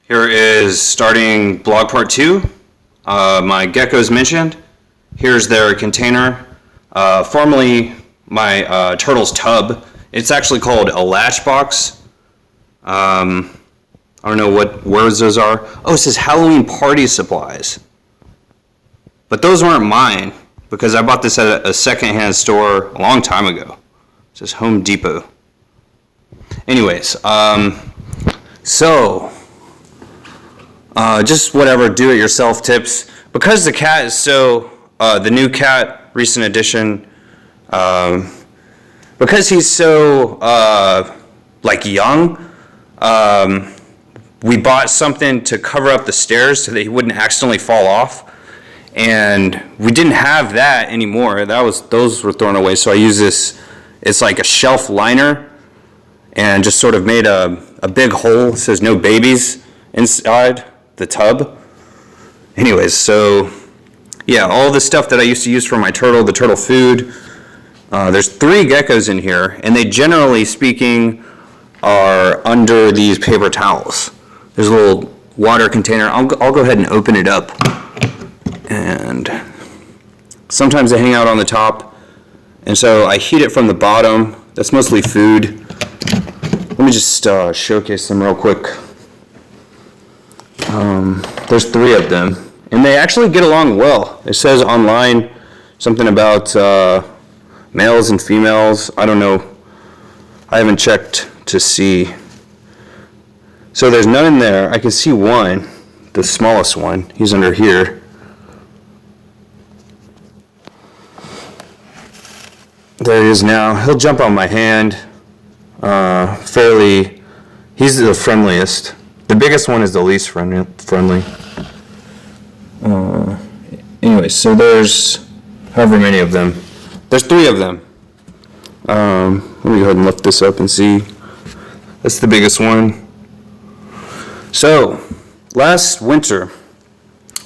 Here is starting blog part 2. My geckos mentioned. Here's their container. Formerly my turtle's tub. It's actually called a latch box. I don't know what words those are. Oh, it says Halloween party supplies. But those weren't mine because I bought this at a secondhand store a long time ago. It says Home Depot. Anyways, just whatever do-it-yourself tips. Because the cat is so, the new cat, recent addition, because he's so, young, we bought something to cover up the stairs so that he wouldn't accidentally fall off. And we didn't have that anymore. Those were thrown away. So I use this, it's like a shelf liner, and just sort of made a big hole. It says no babies inside the tub. Anyways, so yeah, all the stuff that I used to use for my turtle, the turtle food. There's 3 geckos in here, and they generally speaking are under these paper towels. There's a little water container. I'll go ahead and open it up. And sometimes they hang out on the top, and so I heat it from the bottom. That's mostly food. Let me just showcase them real quick. There's 3 of them, and they actually get along well. It says online something about males and females. I don't know. I haven't checked to see. So there's none in there. I can see one, the smallest one. He's under here. There he is now. He'll jump on my hand. He's the friendliest. The biggest one is the least friendly. Anyway, so there's however many of them. There's 3 of them. Let me go ahead and lift this up and see. That's the biggest one. So, last winter,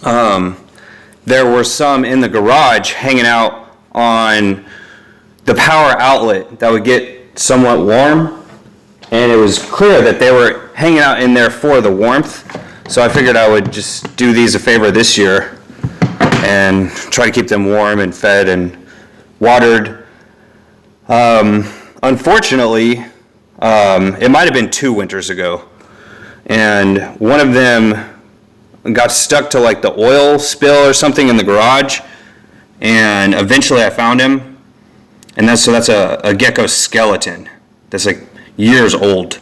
there were some in the garage hanging out on the power outlet that would get somewhat warm, and it was clear that they were hanging out in there for the warmth. So I figured I would just do these a favor this year and try to keep them warm and fed and watered. Unfortunately, it might have been 2 winters ago, and one of them got stuck to like the oil spill or something in the garage, and eventually I found him, and that's a gecko skeleton that's like years old.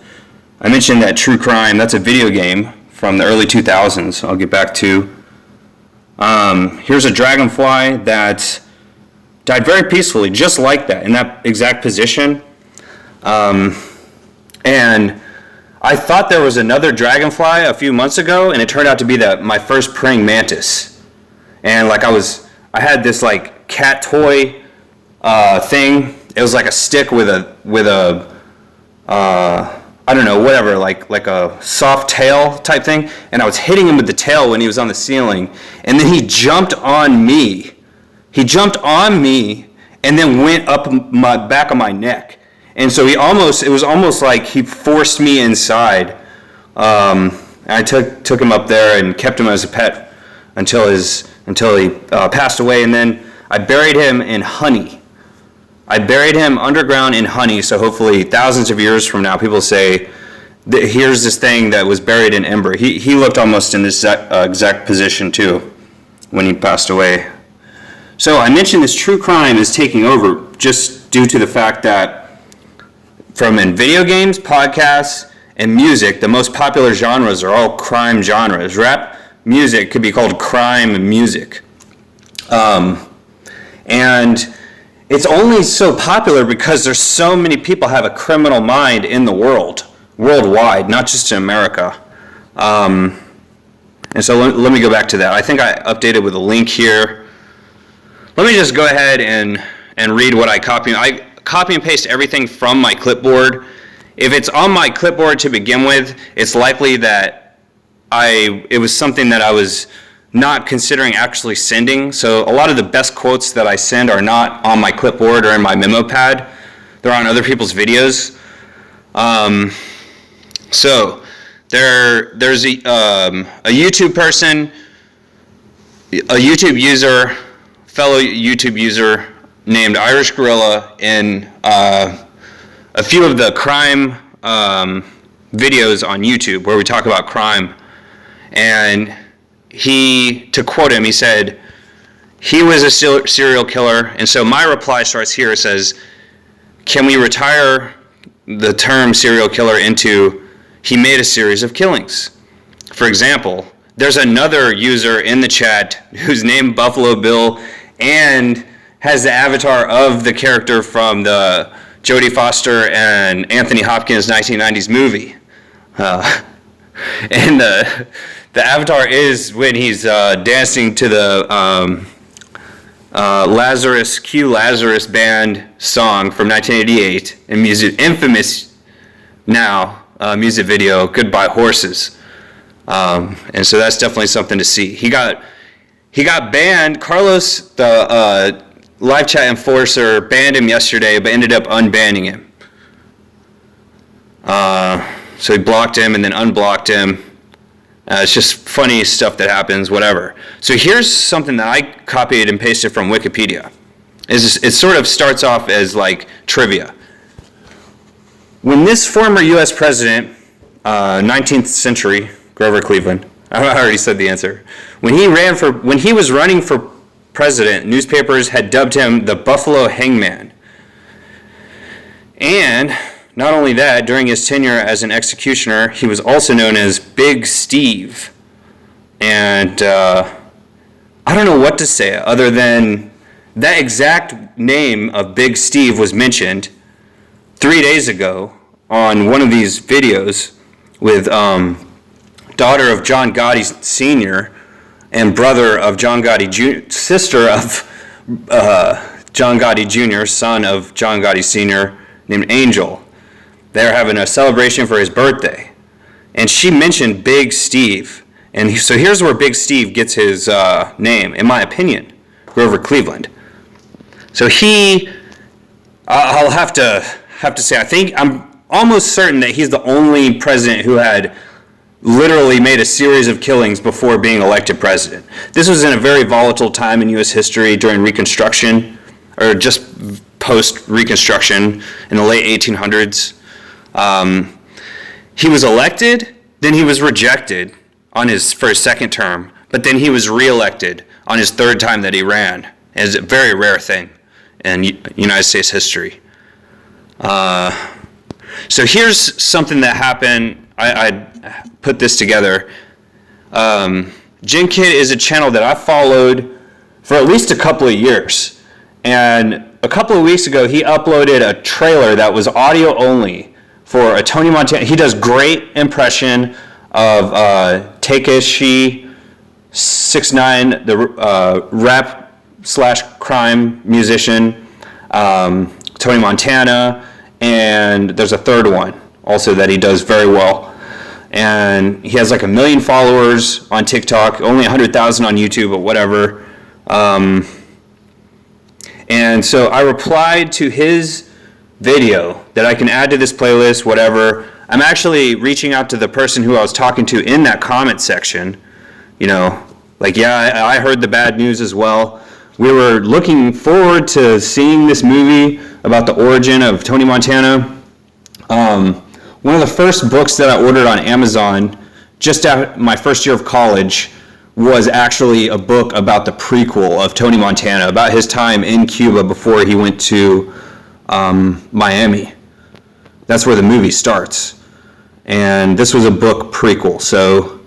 I mentioned that True Crime, that's a video game from the early 2000s, I'll get back to. Here's a dragonfly that died very peacefully, just like that, in that exact position. And I thought there was another dragonfly a few months ago, and it turned out to be my first praying mantis. And like I had this like cat toy thing. It was like a stick with a I don't know, whatever, like a soft tail type thing, and I was hitting him with the tail when he was on the ceiling, and then he jumped on me. He jumped on me and then went up my back of my neck. And so it was almost like he forced me inside. I took him up there and kept him as a pet until he passed away, and then I buried him in honey. I buried him underground in honey, so hopefully thousands of years from now, people say, here's this thing that was buried in ember. He looked almost in this exact position too when he passed away. So I mentioned this True Crime is taking over just due to the fact that in video games, podcasts, and music, the most popular genres are all crime genres. Rap music could be called crime music. And it's only so popular because there's so many people have a criminal mind in the worldwide, not just in America. And so let me go back to that. I think I updated with a link here. Let me just go ahead and read what I copy. I copy and paste everything from my clipboard. If it's on my clipboard to begin with, it's likely that it was something that I was not considering actually sending. So a lot of the best quotes that I send are not on my clipboard or in my memo pad. They're on other people's videos. So There's a YouTube person, a YouTube user, fellow YouTube user named Irish Gorilla in a few of the crime videos on YouTube where we talk about crime. And to quote him, he said, he was a serial killer. And so my reply starts here. It says, can we retire the term serial killer into he made a series of killings? For example, there's another user in the chat who's named Buffalo Bill and has the avatar of the character from the Jodie Foster and Anthony Hopkins 1990s movie. And the avatar is when he's dancing to the Lazarus Band song from 1988 and infamous now music video, Goodbye Horses. And so that's definitely something to see. He got banned. Carlos, the live chat enforcer, banned him yesterday, but ended up unbanning him. So he blocked him and then unblocked him. It's just funny stuff that happens, whatever. So here's something that I copied and pasted from Wikipedia. It sort of starts off as like trivia. When this former U.S. president, 19th century, Grover Cleveland, I already said the answer. When he was running for president, newspapers had dubbed him the Buffalo Hangman. And not only that, during his tenure as an executioner, he was also known as Big Steve. And I don't know what to say other than that exact name of Big Steve was mentioned 3 days ago on one of these videos with daughter of John Gotti Sr. and brother of John Gotti Jr., sister of John Gotti Jr., son of John Gotti Sr., named Angel. They're having a celebration for his birthday. And she mentioned Big Steve. And so here's where Big Steve gets his name, in my opinion, Grover Cleveland. So I'll have to say, I'm almost certain that he's the only president who had literally made a series of killings before being elected president. This was in a very volatile time in U.S. history during Reconstruction, or just post-Reconstruction in the late 1800s. He was elected, then he was rejected for his second term, but then he was reelected on his third time that he ran. It's a very rare thing in United States history. So here's something that happened. I put this together. Gen Kid is a channel that I followed for at least a couple of years. And a couple of weeks ago, he uploaded a trailer that was audio only for a Tony Montana. He does great impression of Tekashi 6ix9ine, the rap/crime musician, Tony Montana, and there's a third one also that he does very well. And he has like 1 million followers on TikTok, only 100,000 on YouTube, but whatever. And so I replied to his video that I can add to this playlist, whatever. I'm actually reaching out to the person who I was talking to in that comment section. I heard the bad news as well. We were looking forward to seeing this movie about the origin of Tony Montana. One of the first books that I ordered on Amazon just after my first year of college was actually a book about the prequel of Tony Montana, about his time in Cuba before he went to Miami. That's where the movie starts. And this was a book prequel. So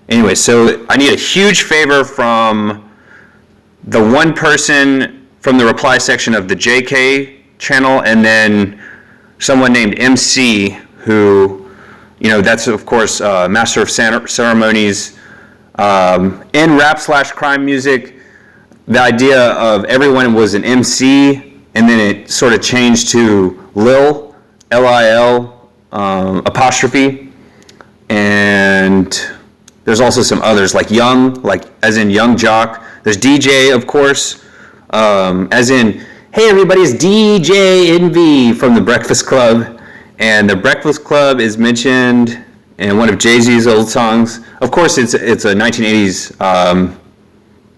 anyway, so I need a huge favor from the one person from the reply section of the JK channel, and then someone named MC, who, that's of course Master of Ceremonies. In rap/crime music, the idea of everyone was an MC, and then it sort of changed to Lil, L-I-L, apostrophe, and there's also some others like Young, like as in Young Jock. There's DJ, of course, as in, hey everybody, it's DJ Envy from The Breakfast Club. And the Breakfast Club is mentioned in one of Jay-Z's old songs. Of course, it's a 1980s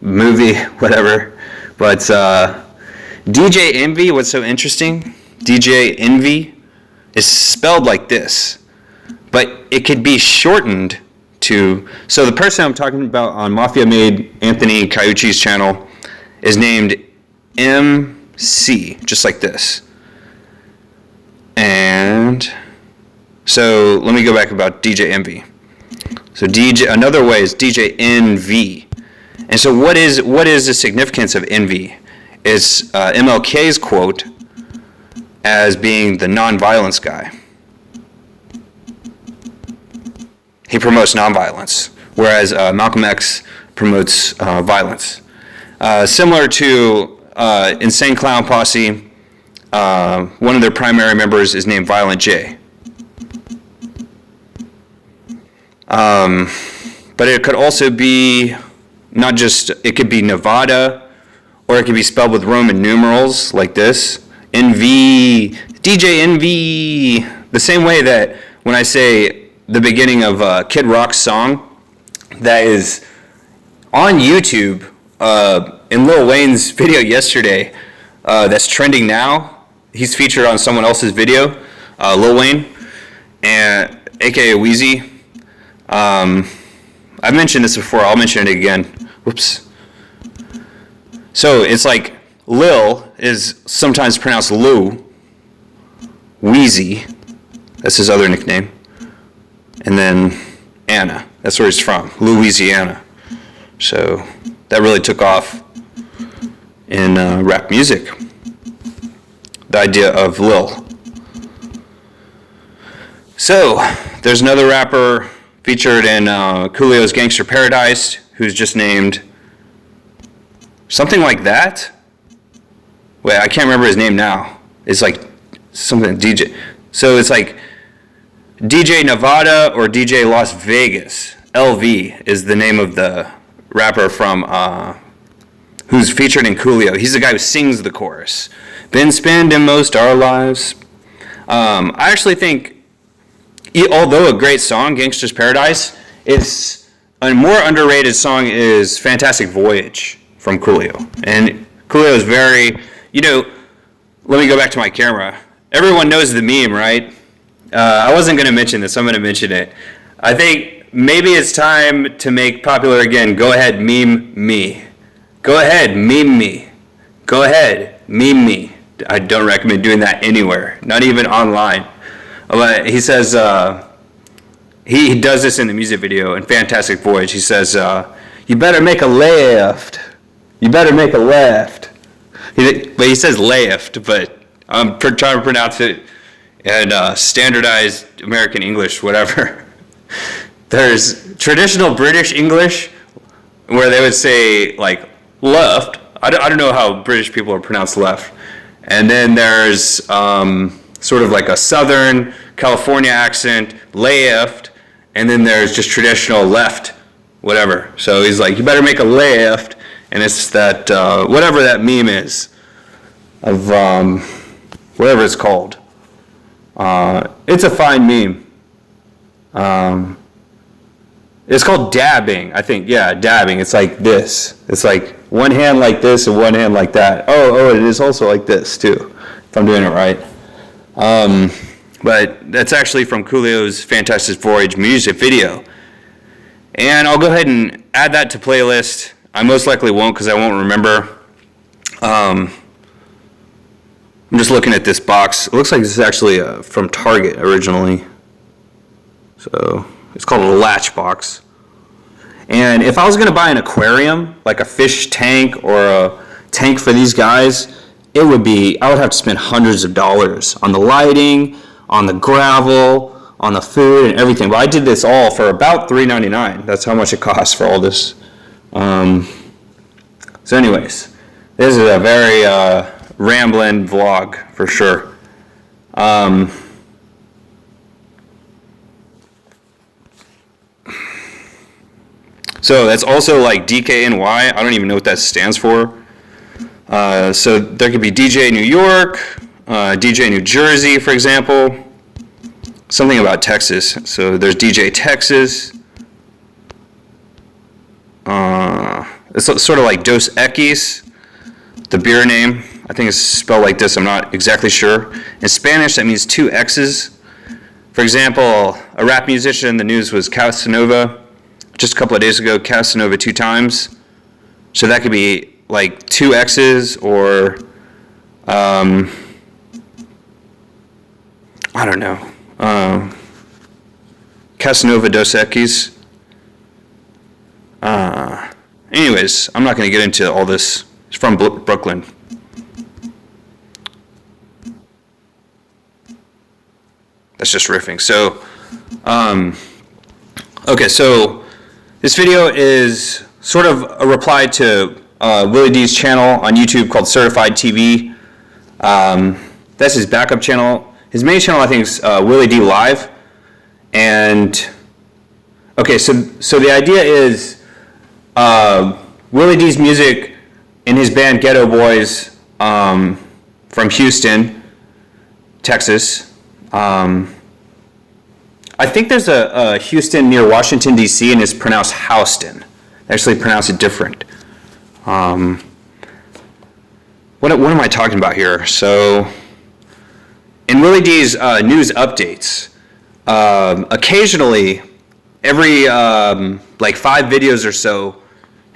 movie, whatever. But DJ Envy, what's so interesting? DJ Envy is spelled like this, but it could be shortened to. So the person I'm talking about on Mafia Made Anthony Caiucci's channel is named MC, just like this. And so let me go back about DJ Envy. So another way is DJ NV. And so what is the significance of envy? It's MLK's quote as being the nonviolence guy. He promotes nonviolence, whereas Malcolm X promotes violence. Similar to Insane Clown Posse, one of their primary members is named Violent J. But it could also be not just, it could be Nevada, or it could be spelled with Roman numerals like this. NV, DJ NV. The same way that when I say the beginning of Kid Rock's song, that is on YouTube, in Lil Wayne's video yesterday, that's trending now. He's featured on someone else's video, Lil Wayne, and aka Wheezy. I've mentioned this before, I'll mention it again. Whoops. So it's like Lil is sometimes pronounced Lou, Wheezy, that's his other nickname, and then Anna, that's where he's from, Louisiana. So that really took off in rap music, the idea of Lil. So there's another rapper featured in Coolio's Gangster Paradise who's just named something like that. Wait, I can't remember his name now. It's like something DJ. So it's like DJ Nevada or DJ Las Vegas. LV is the name of the rapper from who's featured in Coolio. He's the guy who sings the chorus. Been spending most our lives. I actually think, although a great song, Gangsta's Paradise, it's a more underrated song is Fantastic Voyage from Coolio. And Coolio is very, let me go back to my camera. Everyone knows the meme, right? I wasn't going to mention this, I'm going to mention it. I think maybe it's time to make popular again, go ahead, meme me. Go ahead, meme me. Go ahead, meme me. I don't recommend doing that anywhere, not even online. But he says, he does this in the music video in Fantastic Voyage. He says, you better make a left. You better make a left. But he says left, but I'm trying to pronounce it in standardized American English, whatever. There's traditional British English where they would say like left. I don't know how British people are pronounced left. And then there's sort of like a Southern California accent, left, and then there's just traditional left, whatever. So he's like, you better make a left, and it's that, whatever that meme is, of whatever it's called. It's a fine meme. It's called dabbing, I think. Yeah, dabbing. It's like this. It's like one hand like this and one hand like that. Oh, it is also like this too, if I'm doing it right. But that's actually from Coolio's Fantastic Voyage music video. And I'll go ahead and add that to playlist. I most likely won't because I won't remember. I'm just looking at this box. It looks like this is actually from Target originally. So it's called a latch box. And if I was going to buy an aquarium, like a fish tank or a tank for these guys, I would have to spend hundreds of dollars on the lighting, on the gravel, on the food and everything. But I did this all for about $3.99. That's how much it costs for all this. So anyways, this is a very rambling vlog for sure. So that's also like DKNY. I don't even know what that stands for. So there could be DJ New York, DJ New Jersey, for example. something about Texas. So there's DJ Texas. It's sort of like Dos Equis, the beer name. I think it's spelled like this. I'm not exactly sure. In Spanish, that means two X's. For example, a rap musician in the news was Casanova. Just a couple of days ago, Casanova 2 times. So that could be like two X's or, I don't know. Casanova Dos Equis. Anyways, I'm not going to get into all this. It's from Brooklyn. That's just riffing. So, okay, so this video is sort of a reply to Willie D's channel on YouTube called Start-a-fight-T.V. That's his backup channel. His main channel, I think, is Willie D Live. And, okay, so the idea is Willie D's music and his band Ghetto Boys from Houston, Texas. I think there's a Houston near Washington, D.C., and it's pronounced Houston. They actually pronounce it different. What am I talking about here? So, in Willie D's news updates, occasionally, every like 5 videos or so,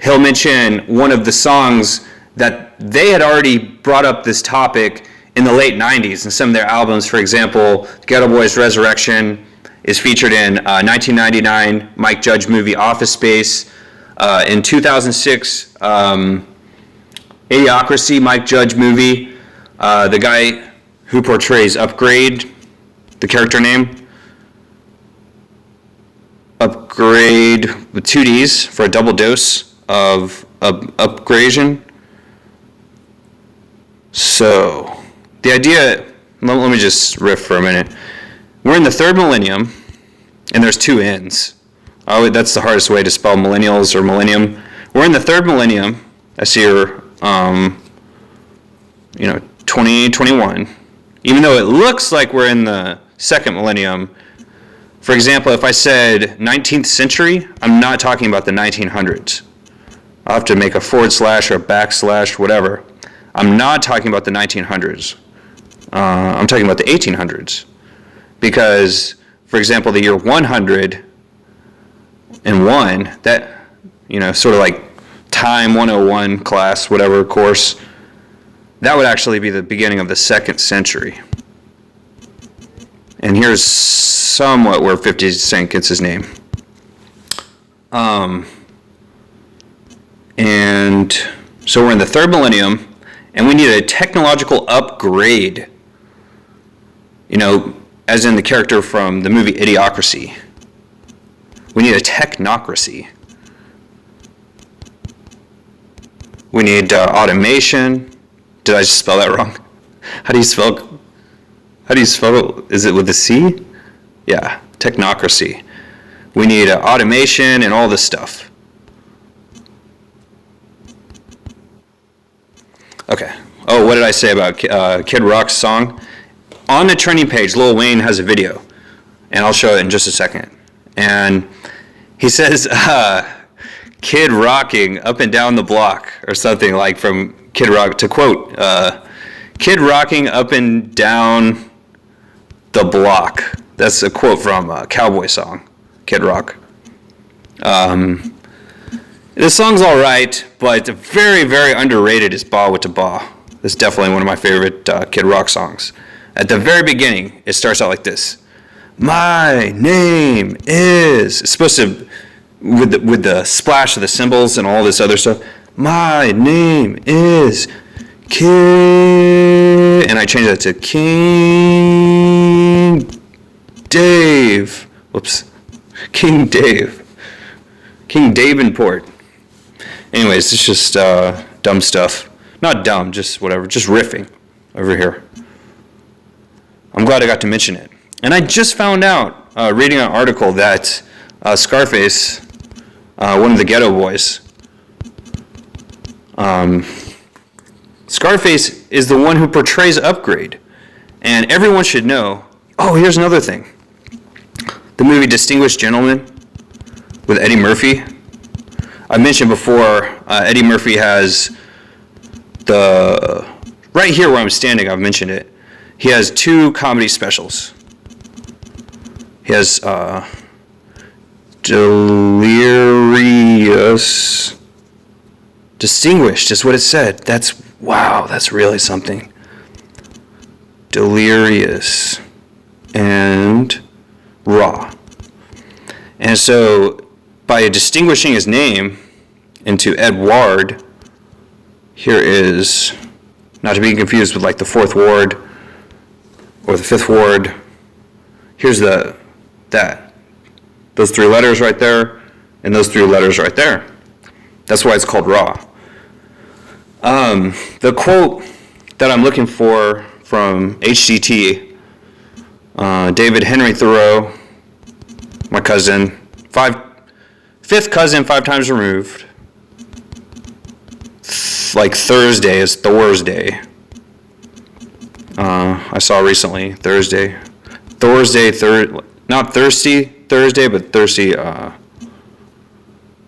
he'll mention one of the songs that they had already brought up this topic in the late 90s in some of their albums. For example, Ghetto Boys Resurrection is featured in 1999 Mike Judge movie Office Space. In 2006, Idiocracy Mike Judge movie. The guy who portrays Upgrade, the character name, Upgrade with 2 Ds for a double dose of upgradation. So, the idea, let me just riff for a minute. We're in the 3rd millennium, and there's 2 N's. Oh, that's the hardest way to spell millennials or millennium. We're in the 3rd millennium. That's year, 2021. Even though it looks like we're in the 2nd millennium. For example, if I said 19th century, I'm not talking about the 1900s. I'll have to make a forward slash or a backslash, whatever. I'm not talking about the 1900s. I'm talking about the 1800s. Because, for example, the year 101, that, sort of like Time 101 class, whatever course, that would actually be the beginning of the 2nd century. And here's somewhat where 50 Cent gets his name. And so we're in the 3rd millennium, and we need a technological upgrade. As in the character from the movie Idiocracy. We need a technocracy. We need automation. Did I just spell that wrong? How do you spell? Is it with a C? Yeah, technocracy. We need automation and all this stuff. Okay. Oh, what did I say about Kid Rock's song? On the trending page, Lil Wayne has a video, and I'll show it in just a second. And he says, "Kid rocking up and down the block," or something like from Kid Rock. To quote, "Kid rocking up and down the block." That's a quote from a cowboy song, Kid Rock. The song's all right, but very, very underrated is "Ba with the Ba." It's definitely one of my favorite Kid Rock songs. At the very beginning, it starts out like this. My name is... It's supposed to, with the splash of the cymbals and all this other stuff. My name is Kid... And I changed that to King Dave. Whoops. King Dave. King Davenport. Anyways, it's just dumb stuff. Not dumb, just whatever. Just riffing over here. I'm glad I got to mention it. And I just found out, reading an article, that Scarface, one of the Ghetto Boys, Scarface is the one who portrays Upgrade. And everyone should know, oh, here's another thing. The movie Distinguished Gentleman with Eddie Murphy. I mentioned before, Eddie Murphy has right here where I'm standing, I've mentioned it. He has 2 comedy specials. He has Delirious. Distinguished is what it said. That's really something. Delirious and Raw. And so by distinguishing his name into Edward, here is, not to be confused with like the 4th Ward or the 5th Ward, here's those 3 letters right there, and those 3 letters right there. That's why it's called Raw. The quote that I'm looking for from HCT, David Henry Thoreau, my cousin, 5th cousin, 5 times removed. Like Thursday is Thor's Day. I saw recently, Thursday. Not thirsty Thursday, but thirsty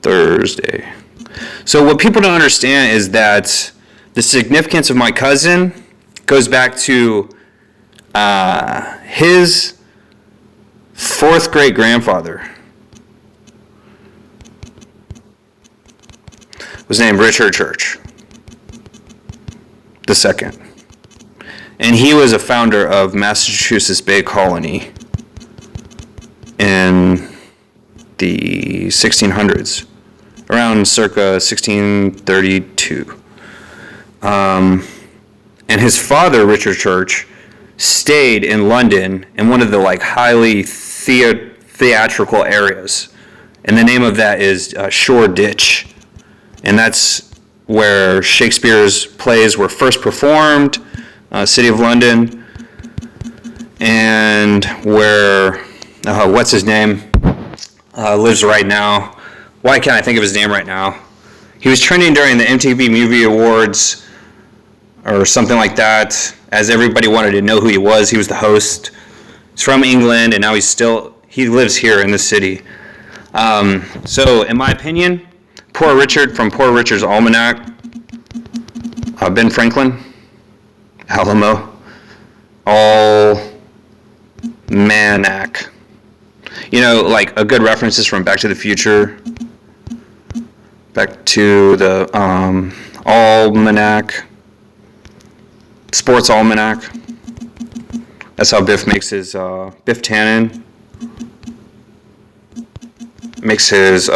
Thursday. So what people don't understand is that the significance of my cousin goes back to his 4th great grandfather was named Richard Church II. And he was a founder of Massachusetts Bay Colony in the 1600s, around circa 1632. And his father, Richard Church, stayed in London in one of the like highly theatrical areas. And the name of that is Shoreditch. And that's where Shakespeare's plays were first performed, City of London, and where, what's his name, lives right now. Why can't I think of his name right now? He was trending during the MTV Movie Awards or something like that, as everybody wanted to know who he was. He was the host. He's from England, and now he lives here in the city. So, in my opinion, Poor Richard from Poor Richard's Almanac, Ben Franklin, Alamo, Almanac. You know, like a good reference is from Back to the Future. Back to the Almanac, Sports Almanac. That's how Biff makes his, Biff Tannen makes his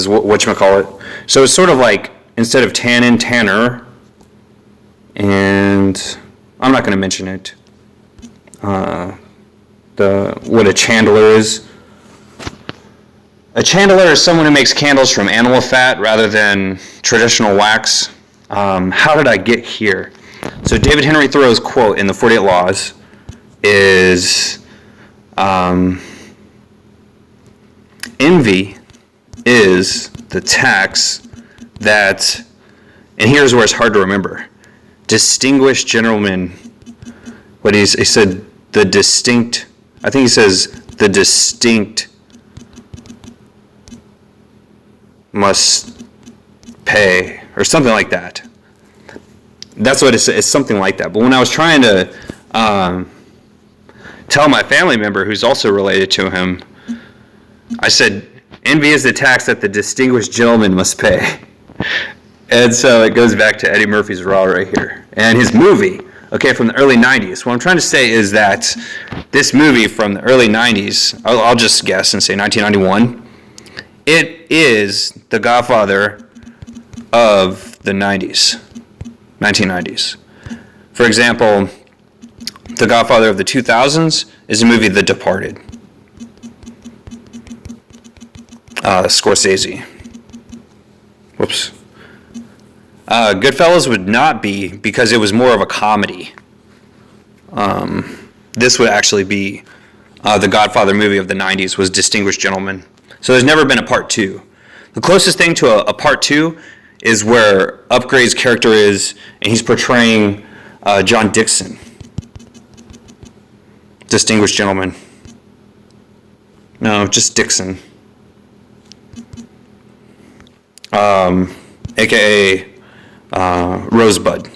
whatchamacallit. So it's sort of like, instead of Tannen, Tanner, and I'm not going to mention it. What a chandler is. A chandler is someone who makes candles from animal fat rather than traditional wax. How did I get here? So David Henry Thoreau's quote in the 48 Laws is, envy is the tax that, and here's where it's hard to remember, distinguished gentlemen, he said, the distinct, I think he says, the distinct must pay, or something like that. That's what it's something like that. But when I was trying to tell my family member who's also related to him, I said, envy is the tax that the distinguished gentleman must pay. And so it goes back to Eddie Murphy's Raw right here. And his movie, from the early 90s. What I'm trying to say is that this movie from the early 90s, I'll just guess and say 1991, it is the Godfather of the 1990s. For example, the Godfather of the 2000s is the movie The Departed. Scorsese. Whoops. Goodfellas would not be, because it was more of a comedy. This would actually be the Godfather movie of the 90s was Distinguished Gentleman. So there's never been a part 2. The closest thing to a part 2 is where Upgrade's character is, and he's portraying John Dixon. distinguished gentleman. No, just Dixon. AKA Rosebud.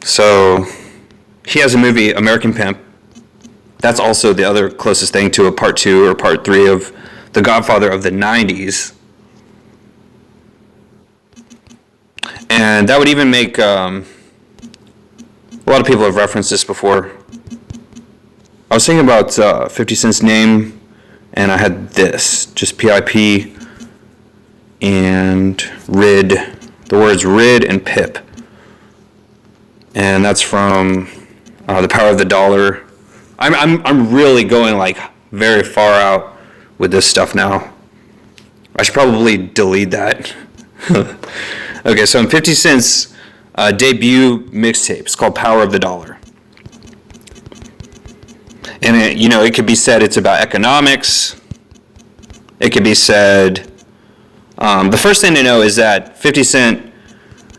So he has a movie, American Pimp. That's also the other closest thing to a part 2 or part 3 of The Godfather of the 90s. And that would even make, a lot of people have referenced this before. I was thinking about 50 Cent's name, and I had this, just PIP and RID, the words RID and PIP. And that's from The Power of the Dollar. I'm really going like very far out with this stuff now. I should probably delete that. Okay, so in 50 Cent's debut mixtape, it's called Power of the Dollar. And it could be said it's about economics. It could be said, the first thing to know is that 50 Cent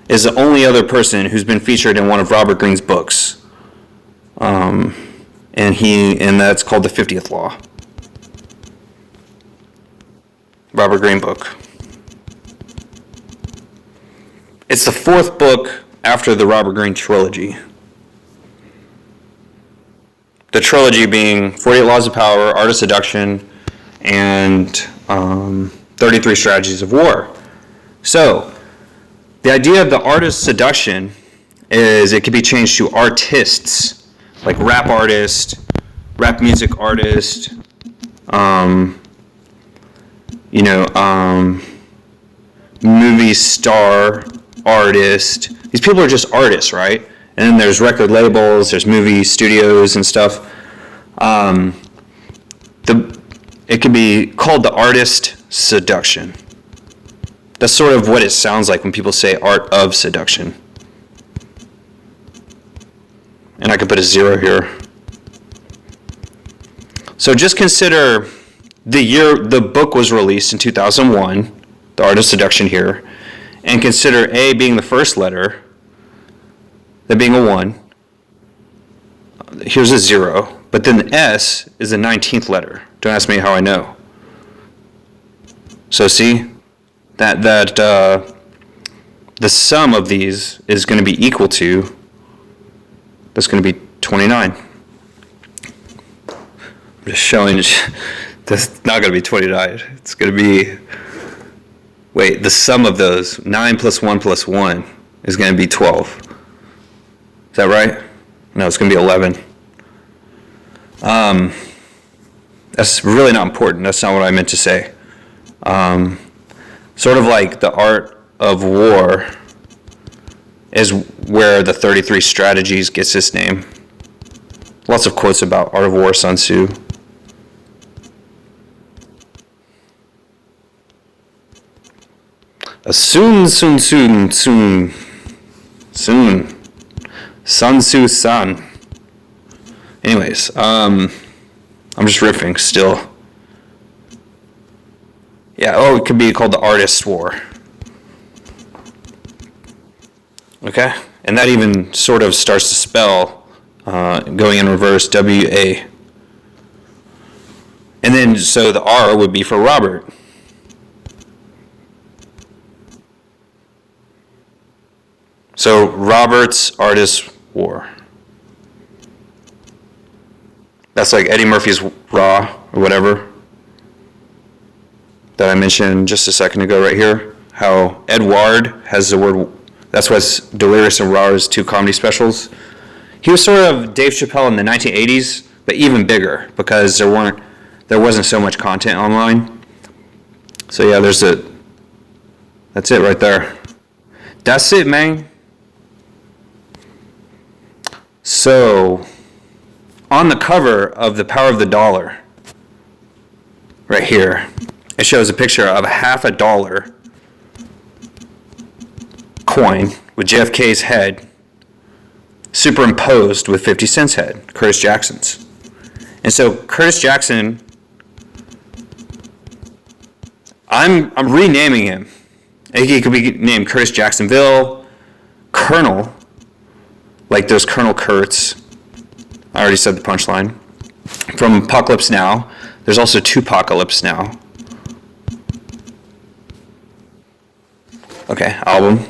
is the only other person who's been featured in one of Robert Greene's books. And that's called The 50th Law. Robert Greene book. It's the 4th book after the Robert Greene trilogy. The trilogy being 48 Laws of Power, Art of Seduction, and 33 Strategies of War. So, the idea of the Art of Seduction is it can be changed to artists, like rap artist, rap music artist, movie star, artist. These people are just artists, right? And then there's record labels, there's movie studios and stuff. It can be called the artist seduction. That's sort of what it sounds like when people say art of seduction. And I could put a 0 here. So just consider the year the book was released in 2001, The Art of Seduction here, and consider A being the first letter, that being a 1. Here's a 0, but then the S is the 19th letter. Don't ask me how I know. So see, that the sum of these is going to be equal to, that's going to be 29. I'm just showing, that's not going to be 29. It's going to be, wait, the sum of those, 9 plus 1 plus 1 is going to be 12. Is that right? No, it's going to be 11. That's really not important. That's not what I meant to say. Sort of like the art of war is where the 33 strategies gets its name. Lots of quotes about art of war, Sun Tzu. Soon. Sun Tzu San. Anyways, I'm just riffing still. Yeah, it could be called the Artist's War. Okay? And that even sort of starts to spell, going in reverse, W-A. And then, so the R would be for Robert. So, Robert's Artist's War. That's like Eddie Murphy's Raw, or whatever, that I mentioned just a second ago right here. How Edward has the word, that's what's Delirious and Raw's 2 comedy specials. He was sort of Dave Chappelle in the 1980s, but even bigger, because there wasn't so much content online. So yeah, that's it right there. That's it, man. So, on the cover of The Power of the Dollar, right here, it shows a picture of half a dollar coin with JFK's head superimposed with 50 Cent's head, Curtis Jackson's. And so Curtis Jackson, I'm renaming him. He could be named Curtis Jacksonville, Colonel, like there's Colonel Kurtz, I already said the punchline. From Apocalypse Now. There's also two Apocalypse Now. Okay, album.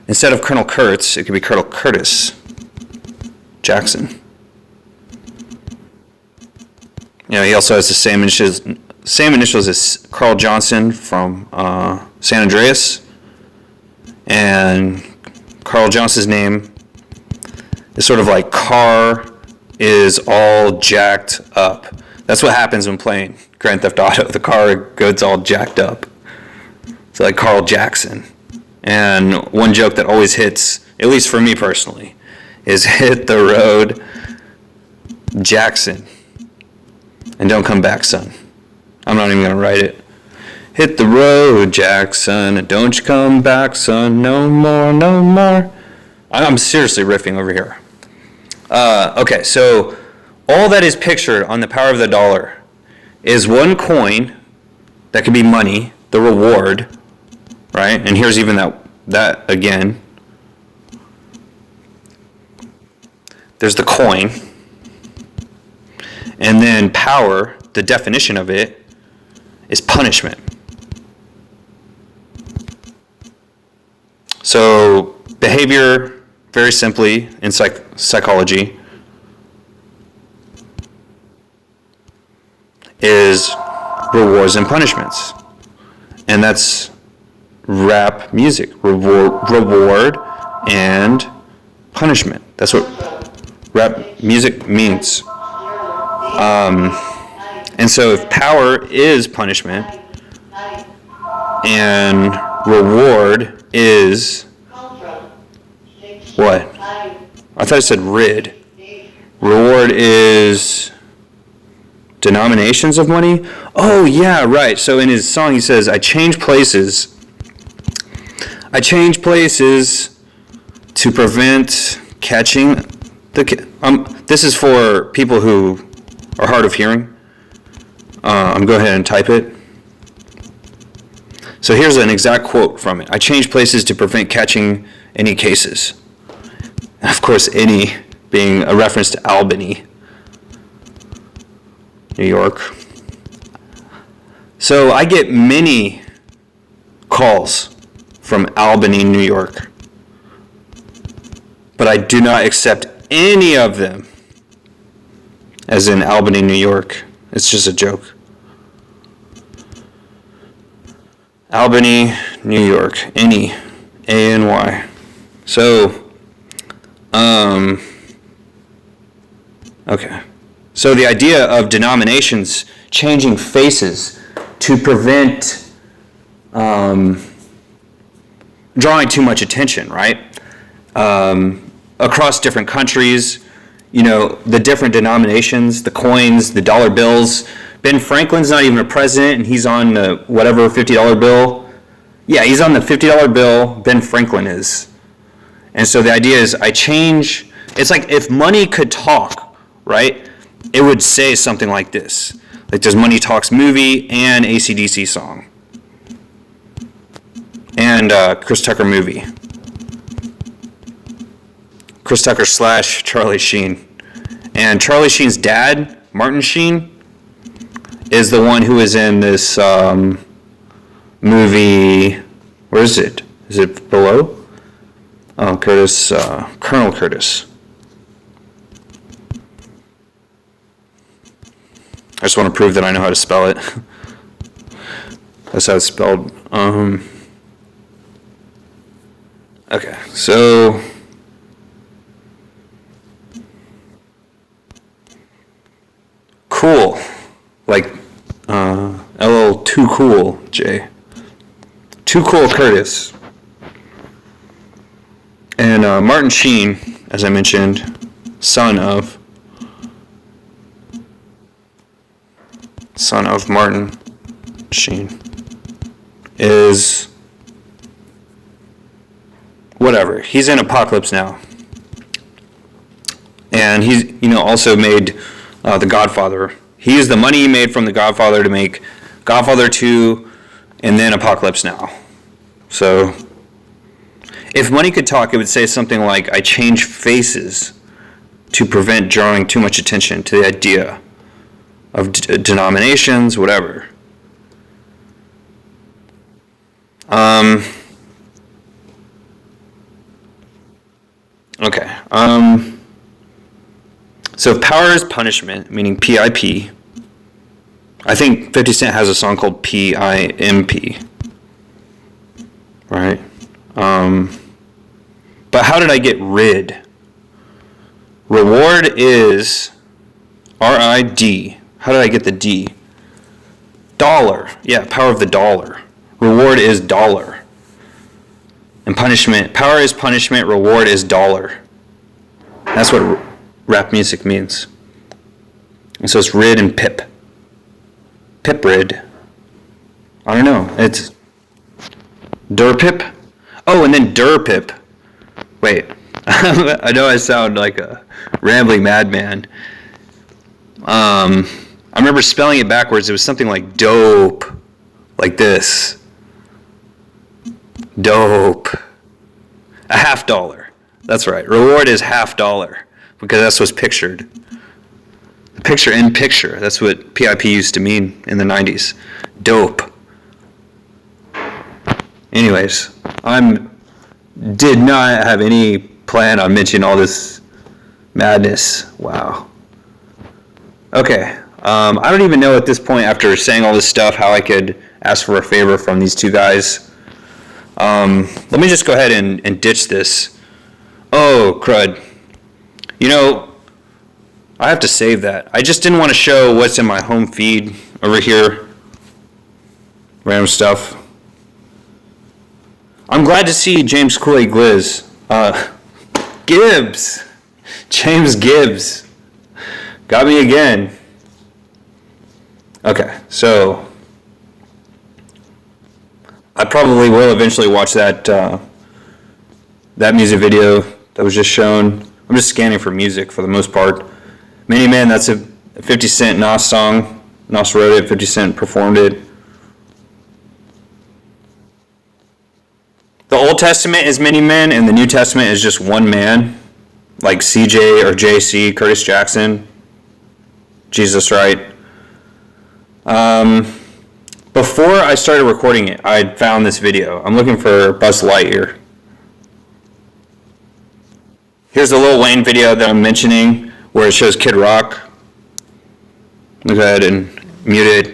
Instead of Colonel Kurtz, it could be Colonel Curtis Jackson. He also has the same initials as Carl Johnson from San Andreas. And Carl Johnson's name is sort of like car is all jacked up. That's what happens when playing Grand Theft Auto. The car goes all jacked up. So like Carl Jackson. And one joke that always hits, at least for me personally, is hit the road, Jackson. And don't come back, son. I'm not even going to write it. Hit the road, Jackson, and don't you come back, son. No more, no more. I'm seriously riffing over here. Okay, so all that is pictured on the power of the dollar is one coin that could be money, the reward, right? And here's even that again. There's the coin. And then power, the definition of it, is punishment. So behavior, very simply, in psychology, is rewards and punishments. And that's rap music, reward and punishment. That's what rap music means. And so if power is punishment and reward is what? I thought I said rid. Reward is denominations of money? Oh, yeah, right. So in his song he says, I change places to prevent catching the... this is for people who are hard of hearing. I'm going to go ahead and type it. So here's an exact quote from it. I change places to prevent catching any cases. And of course, any being a reference to Albany, New York. So I get many calls from Albany, New York. But I do not accept any of them as in Albany, New York. It's just a joke. Albany, New York. Any. A-N-Y. So, okay. So the idea of denominations changing faces to prevent drawing too much attention, right? Across different countries, the different denominations, the coins, the dollar bills. Ben Franklin's not even a president, and he's on the whatever $50 bill. Yeah, he's on the $50 bill. Ben Franklin is. And so the idea is it's like if money could talk, right? It would say something like this. Like there's Money Talks movie and AC/DC song. And Chris Tucker movie. Chris Tucker / Charlie Sheen. And Charlie Sheen's dad, Martin Sheen, is the one who is in this movie. Where is it? Is it below? Oh, Curtis, Colonel Curtis. I just want to prove that I know how to spell it. That's how it's spelled. Okay, so cool, like LL Too Cool J. Too Cool Curtis. And Martin Sheen, as I mentioned, son of Martin Sheen, is whatever. He's in Apocalypse Now. And he's, also made The Godfather. He used the money he made from The Godfather to make Godfather 2 and then Apocalypse Now. So if money could talk, it would say something like, I change faces to prevent drawing too much attention to the idea of denominations, whatever. Okay. So power is punishment, meaning PIP. I think 50 Cent has a song called PIMP. Right? But how did I get rid? Reward is RID. How did I get the D? Dollar. Yeah, power of the dollar. Reward is dollar. And punishment. Power is punishment. Reward is dollar. That's what rap music means. And so it's rid and pip. Pip rid. I don't know. It's Durpip. Oh, and then Durpip. Wait. I know I sound like a rambling madman. I remember spelling it backwards. It was something like dope. Like this. Dope. $50. That's right. Reward is $50 because that's what's pictured. Picture in picture. That's what PIP used to mean in the 90s. Dope. Anyways, did not have any plan on mentioning all this madness. Wow. Okay. I don't even know at this point, after saying all this stuff, how I could ask for a favor from these two guys. Let me just go ahead and ditch this. Oh, crud. You know, I have to save that. I just didn't want to show what's in my home feed over here. Random stuff. I'm glad to see James Kool-Aid Gliz. Gibbs. James Gibbs. Got me again. Okay, so I probably will eventually watch that music video that was just shown. I'm just scanning for music for the most part. Many Men, that's a 50 Cent Nas song. Nas wrote it, 50 Cent performed it. The Old Testament is many men, and the New Testament is just one man, like CJ or JC, Curtis Jackson, Jesus, right? Before I started recording it, I found this video. I'm looking for Buzz Lightyear. Here's the Lil Wayne video that I'm mentioning, where it shows Kid Rock. Go ahead and mute it.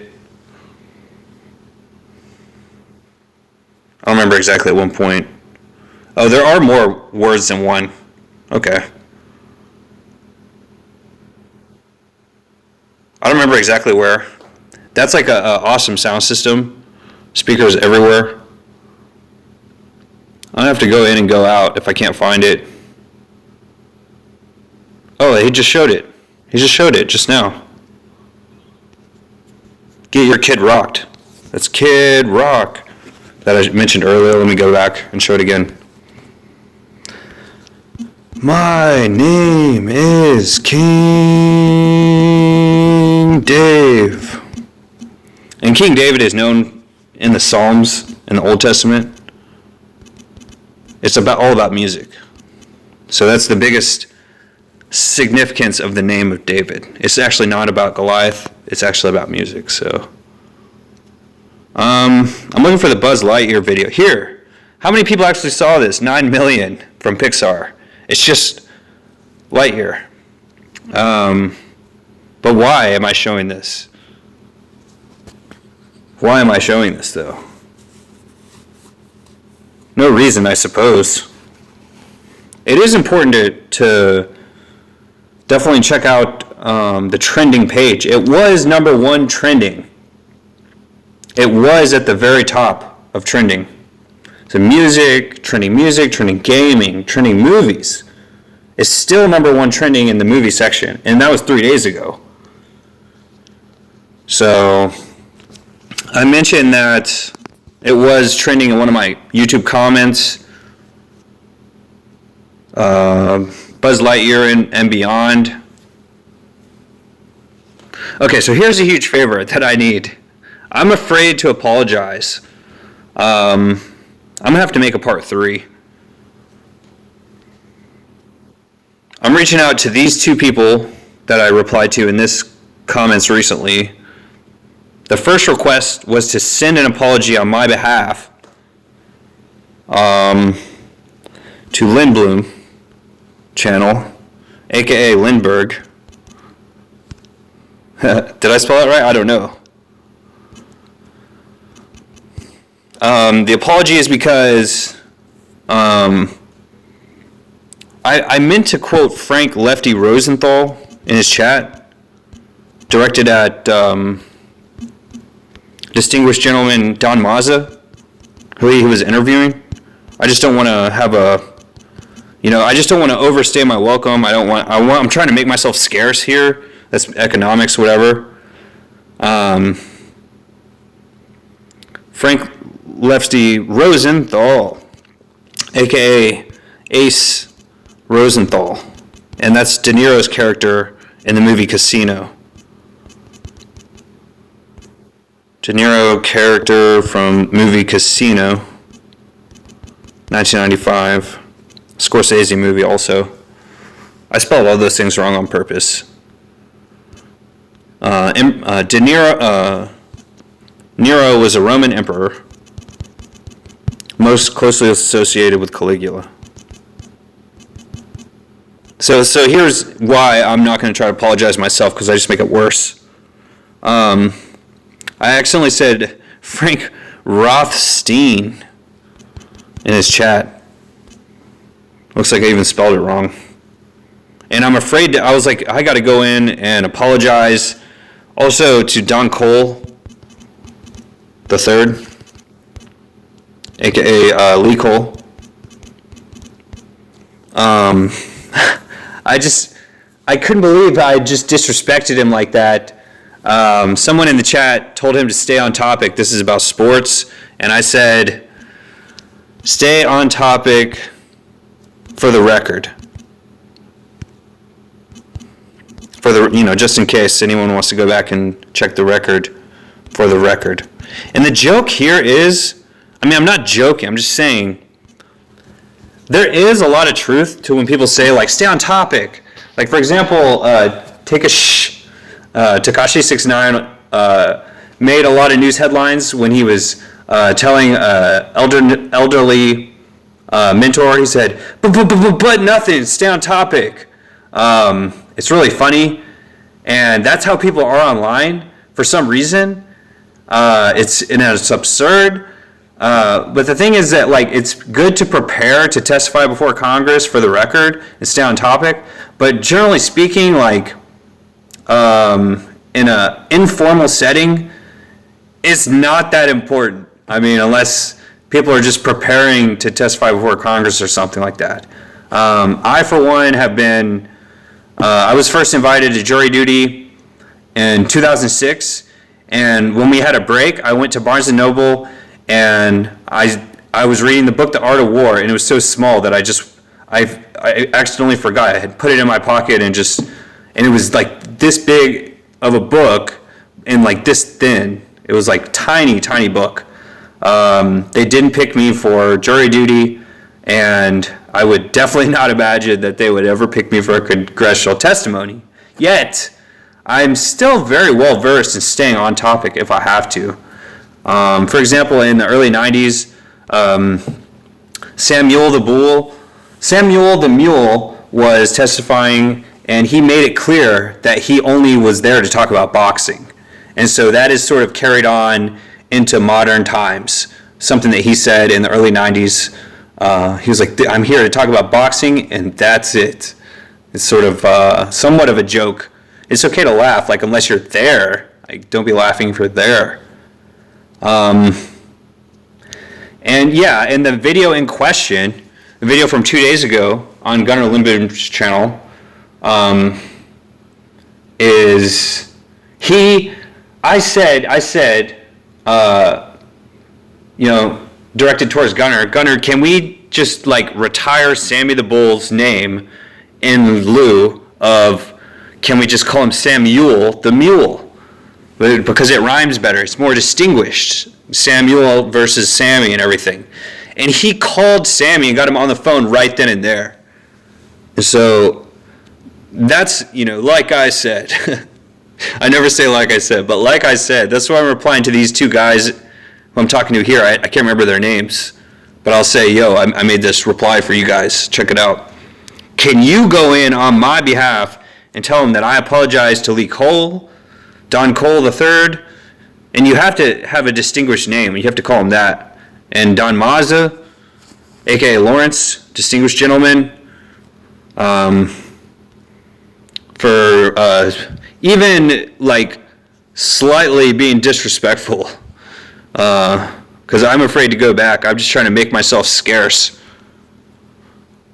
I don't remember exactly at one point. Oh, there are more words than one. Okay. I don't remember exactly where. That's like a awesome sound system. Speakers everywhere. I have to go in and go out if I can't find it. Oh, he just showed it. He just showed it just now. Get your kid rocked. That's Kid Rock that I mentioned earlier. Let me go back and show it again. My name is King Dave. And King David is known in the Psalms in the Old Testament. It's all about music. So that's the biggest significance of the name of David. It's actually not about Goliath. It's actually about music. So I'm looking for the Buzz Lightyear video. Here, how many people actually saw this? 9 million from Pixar. It's just Lightyear. But why am I showing this? Why am I showing this, though? No reason, I suppose. It is important to definitely check out the trending page. It was number one trending. It was at the very top of trending. So trending gaming, trending movies. It's still number one trending in the movie section. And that was 3 days ago. So I mentioned that it was trending in one of my YouTube comments. Buzz Lightyear and beyond. Okay, so here's a huge favor that I need. I'm afraid to apologize. I'm going to have to make a part 3. I'm reaching out to these two people that I replied to in this comments recently. The first request was to send an apology on my behalf to Lindblom channel, aka Lindbergh. Did I spell that right? I don't know. The apology is because I meant to quote Frank Lefty Rosenthal in his chat, directed at distinguished gentleman Don Mazza, who he was interviewing. I just don't want to have I just don't want to overstay my welcome. I'm trying to make myself scarce here. That's economics, whatever. Frank Lefty Rosenthal, aka Ace Rosenthal, and that's De Niro's character in the movie Casino. De Niro character from movie Casino, 1995. Scorsese movie also. I spelled all those things wrong on purpose. Nero was a Roman emperor, most closely associated with Caligula. So here's why I'm not going to try to apologize myself, because I just make it worse. I accidentally said Frank Rothstein in his chat. Looks like I even spelled it wrong. And I'm afraid I was like, I got to go in and apologize also to Don Cole the third, aka Lee Cole. I couldn't believe I just disrespected him like that. Someone in the chat told him to stay on topic. This is about sports. And I said, stay on topic for the record. Just in case anyone wants to go back and check the record, for the record. And the joke here is, I'm not joking, I'm just saying, there is a lot of truth to when people say, like, stay on topic. Like, for example, Tekashi 6ix9ine made a lot of news headlines when he was telling elderly mentor, he said, but nothing, stay on topic. It's really funny, and that's how people are online for some reason. It's absurd. But the thing is that, like, it's good to prepare to testify before Congress for the record and stay on topic. But generally speaking, like, in an informal setting, it's not that important. Unless people are just preparing to testify before Congress or something like that. I, for one, have been, I was first invited to jury duty in 2006. And when we had a break, I went to Barnes & Noble, and I was reading the book The Art of War, and it was so small that I accidentally forgot. I had put it in my pocket and it was like this big of a book and like this thin. It was like tiny, tiny book. They didn't pick me for jury duty, and I would definitely not imagine that they would ever pick me for a congressional testimony. Yet, I'm still very well versed in staying on topic if I have to. For example, in the early 90s, Samuel the Mule was testifying, and he made it clear that he only was there to talk about boxing. And so that is sort of carried on into modern times. Something that he said in the early 90s. He was like, I'm here to talk about boxing, and that's it. It's sort of somewhat of a joke. It's okay to laugh, like, unless you're there. Like, don't be laughing if you're there. And yeah, in the video in question, the video from 2 days ago on Gunnar Lindbergh's channel, I said, directed towards Gunnar, can we just like retire Sammy the Bull's name in lieu of, can we just call him Samuel the Mule? Because it rhymes better, it's more distinguished. Samuel versus Sammy and everything. And he called Sammy and got him on the phone right then and there. And so That's, like I said. I never say like I said, but like I said, that's why I'm replying to these two guys who I'm talking to here. I can't remember their names, but I'll say, yo, I made this reply for you guys. Check it out. Can you go in on my behalf and tell them that I apologize to Lee Cole, Don Cole III, and you have to have a distinguished name. You have to call him that. And Don Mazza, a.k.a. Lawrence, distinguished gentleman, for even like slightly being disrespectful, because I'm afraid to go back. I'm just trying to make myself scarce.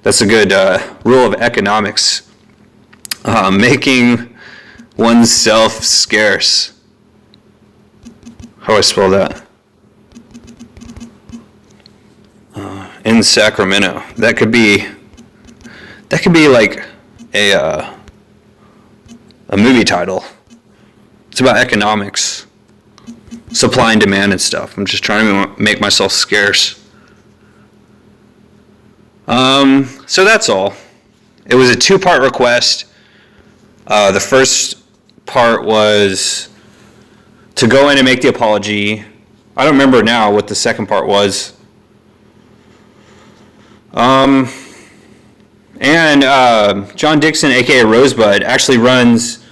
That's a good rule of economics, making oneself scarce. How do I spell that? In Sacramento. That could be like a movie title. It's about economics, supply and demand and stuff. I'm just trying to make myself scarce. So that's all. It was a 2-part request. The first part was to go in and make the apology. I don't remember now what the second part was. And John Dixon, aka Rosebud, actually runs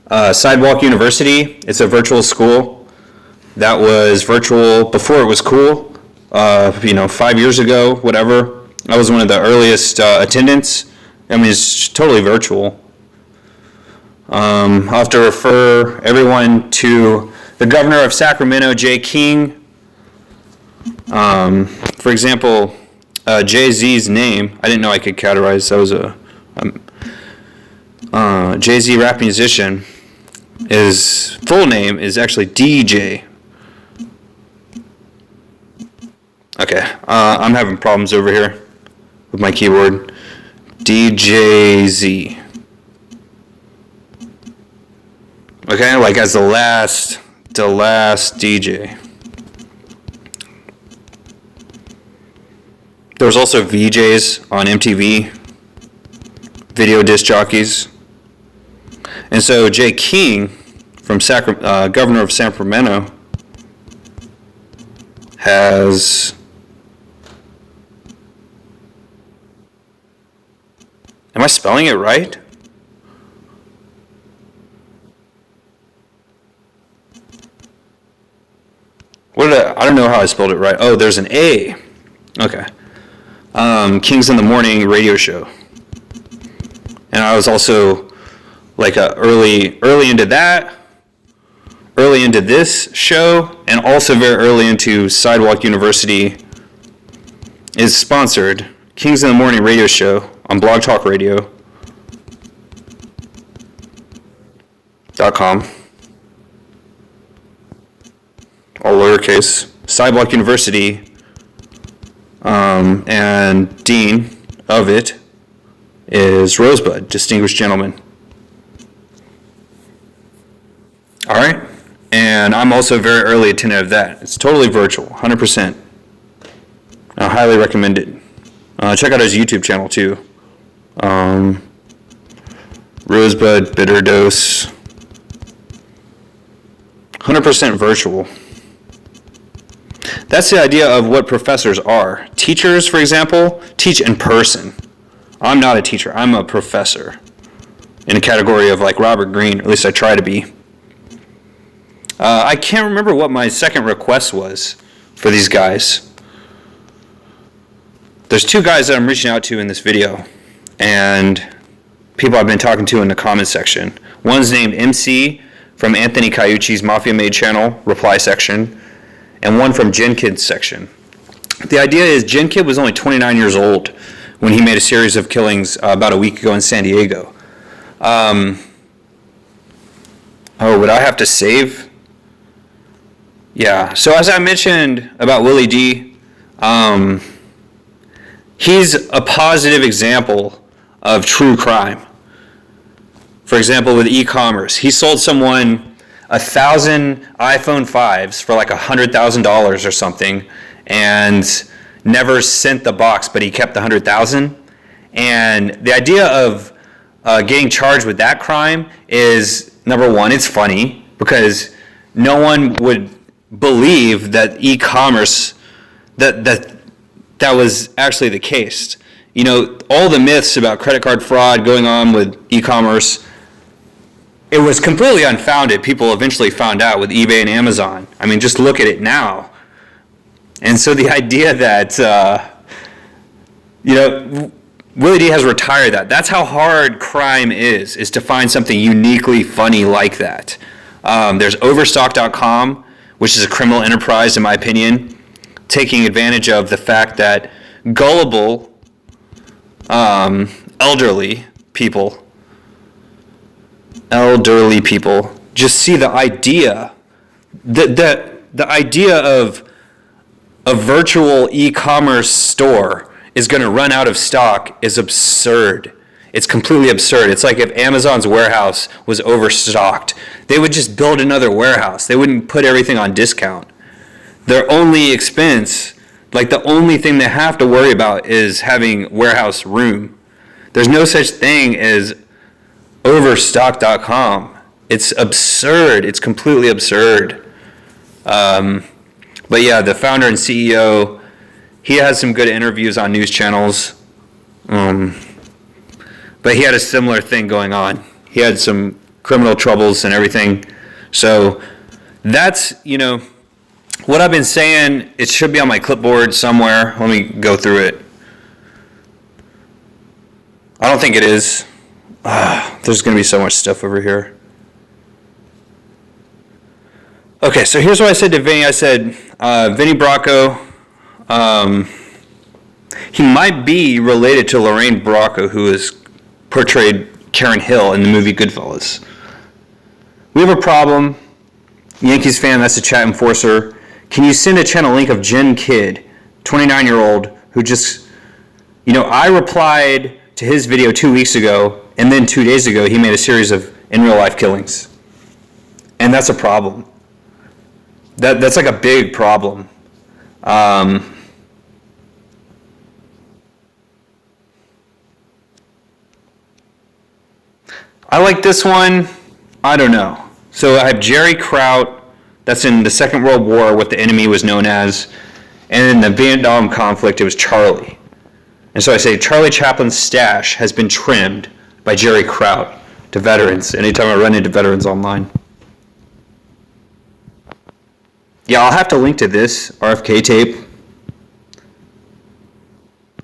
Sidewalk University. It's a virtual school that was virtual before it was cool. 5 years ago, whatever. I was one of the earliest attendants. I mean, it's totally virtual. I'll have to refer everyone to the governor of Sacramento, Jay King. For example, Jay-Z's name, I didn't know I could categorize. That was a Jay-Z rap musician. His full name is actually DJ. Okay, I'm having problems over here with my keyboard. DJZ. Okay, like as the last DJ. There was also VJs on MTV, video disc jockeys. And so Jay King, from governor of Sacramento, has... Am I spelling it right? I don't know how I spelled it right. Oh, there's an A. Okay. Kings in the Morning radio show. And I was also like early into that, early into this show, and also very early into Sidewalk University is sponsored. Kings in the Morning radio show on blogtalkradio.com. All lowercase. Sidewalk University, and dean of it is Rosebud, distinguished gentleman. All right, and I'm also very early attendant of that. It's totally virtual, 100%. I highly recommend it. Check out his YouTube channel too. Rosebud Bitter Dose, 100% virtual. That's the idea of what professors are. Teachers, for example, teach in person. I'm not a teacher. I'm a professor in a category of like Robert Greene, or at least I try to be. I can't remember what my second request was for these guys. There's 2 guys that I'm reaching out to in this video, and people I've been talking to in the comment section. One's named MC from Anthony Caiucci's Mafia Made channel, reply section, and one from Gen Kid's section. The idea is Gen Kid was only 29 years old when he made a series of killings about a week ago in San Diego. Would I have to save? Yeah, so as I mentioned about Willie D, he's a positive example of true crime. For example, with e-commerce, he sold someone 1,000 iPhone 5s for like $100,000 or something, and never sent the box, but he kept the 100,000. And the idea of getting charged with that crime is, number one, it's funny because no one would believe that e-commerce, that was actually the case. You know, all the myths about credit card fraud going on with e-commerce, it was completely unfounded. People eventually found out with eBay and Amazon. I mean, just look at it now. And so the idea that, Willie D has retired that. That's how hard crime is to find something uniquely funny like that. There's Overstock.com, which is a criminal enterprise, in my opinion, taking advantage of the fact that gullible, elderly people just see the idea, the idea of a virtual e-commerce store is going to run out of stock is absurd. It's completely absurd. It's like if Amazon's warehouse was overstocked, they would just build another warehouse. They wouldn't put everything on discount. Their only expense, like the only thing they have to worry about is having warehouse room. There's no such thing as Overstock.com. It's absurd. It's completely absurd. But yeah, the founder and CEO, he has some good interviews on news channels. But he had a similar thing going on. He had some criminal troubles and everything. So that's, what I've been saying. It should be on my clipboard somewhere. Let me go through it. I don't think it is. There's going to be so much stuff over here. Okay, so here's what I said to Vinny. I said, Vinny Bracco, he might be related to Lorraine Bracco, who has portrayed Karen Hill in the movie Goodfellas. We have a problem. Yankees fan, that's a chat enforcer. Can you send a channel link of Jen Kidd, 29-year-old, who just, I replied to his video 2 weeks ago, and then 2 days ago he made a series of in real life killings. And that's a problem. That's like a big problem. I like this one. I don't know. So I have Jerry Kraut. That's in the Second World War, what the enemy was known as. And in the Vietnam conflict, it was Charlie. And so I say Charlie Chaplin's stash has been trimmed by Jerry Kraut to veterans anytime I run into veterans online. Yeah, I'll have to link to this RFK tape.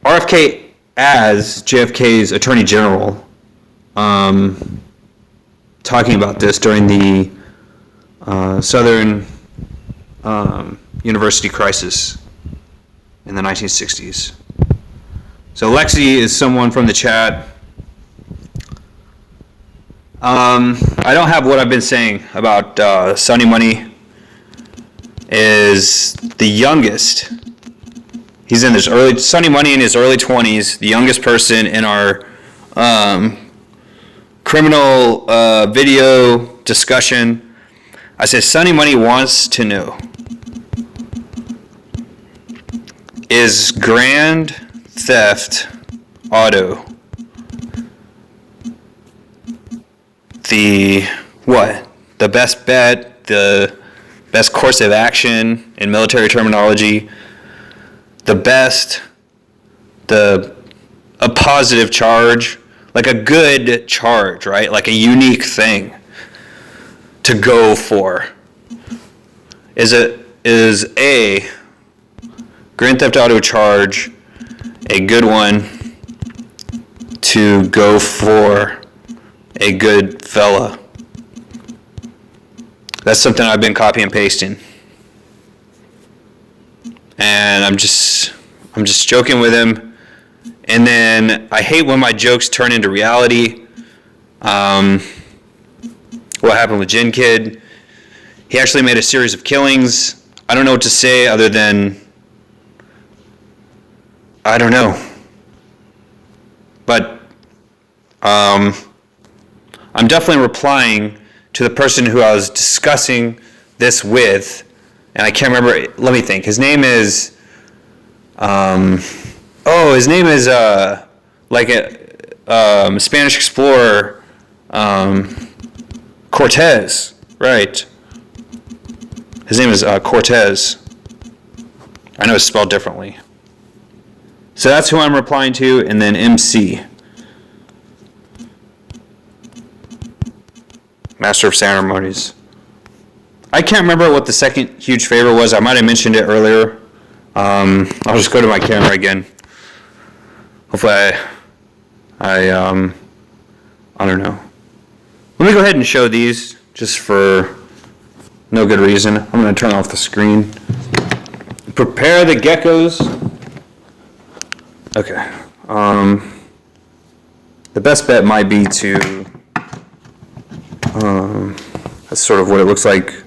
RFK as JFK's Attorney General talking about this during the Southern University crisis in the 1960s. So Lexi is someone from the chat. I don't have what I've been saying about Sonny Money. Is the youngest. He's in his Sonny Money in his early 20s, the youngest person in our criminal video discussion. I said, Sonny Money wants to know, is Grand Theft Auto the best bet, the best course of action in military terminology, a positive charge, like a good charge, right? Like a unique thing to go for. Is a Grand Theft Auto charge a good one to go for a good fella? That's something I've been copy and pasting. And I'm just joking with him. And then I hate when my jokes turn into reality. What happened with Jen Kidd? He actually made a series of killings. I don't know what to say other than, I don't know. But I'm definitely replying to the person who I was discussing this with, and I can't remember. Let me think. His name is, Spanish explorer Cortez, right? His name is Cortez. I know it's spelled differently. So that's who I'm replying to, and then MC. Master of Ceremonies. I can't remember what the second huge favor was. I might have mentioned it earlier. I'll just go to my camera again. Hopefully I don't know. Let me go ahead and show these just for no good reason. I'm going to turn off the screen. Prepare the geckos. Okay. The best bet might be to, that's sort of what it looks like.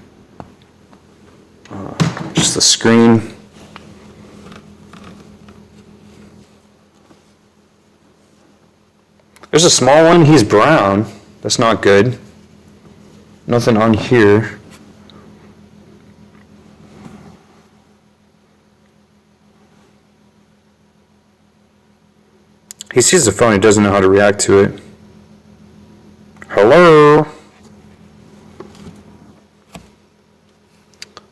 Just the screen. There's a small one, he's brown. That's not good. Nothing on here. He sees the phone, he doesn't know how to react to it. Hello?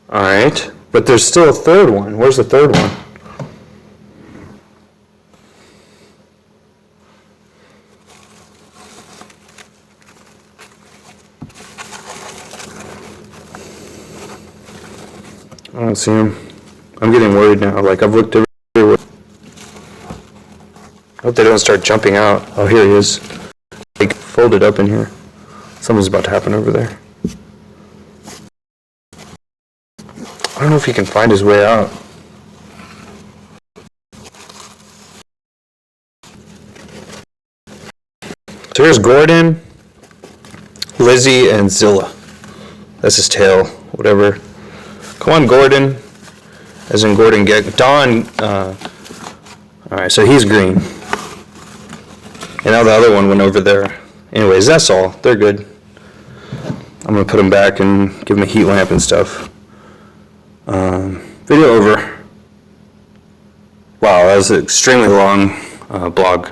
Alright, but there's still a third one. Where's the third one? I don't see him. I'm getting worried now. Like, I've looked everywhere. I hope they don't start jumping out. Oh, here he is. Like, folded up in here. Something's about to happen over there. I don't know if he can find his way out. So here's Gordon, Lizzie, and Zilla. That's his tail, whatever. Come on, Gordon. As in Gordon get Don. Alright, so he's green. And now the other one went over there. Anyways, that's all. They're good. I'm going to put them back and give them a heat lamp and stuff. Video over. Wow, that was an extremely long blog.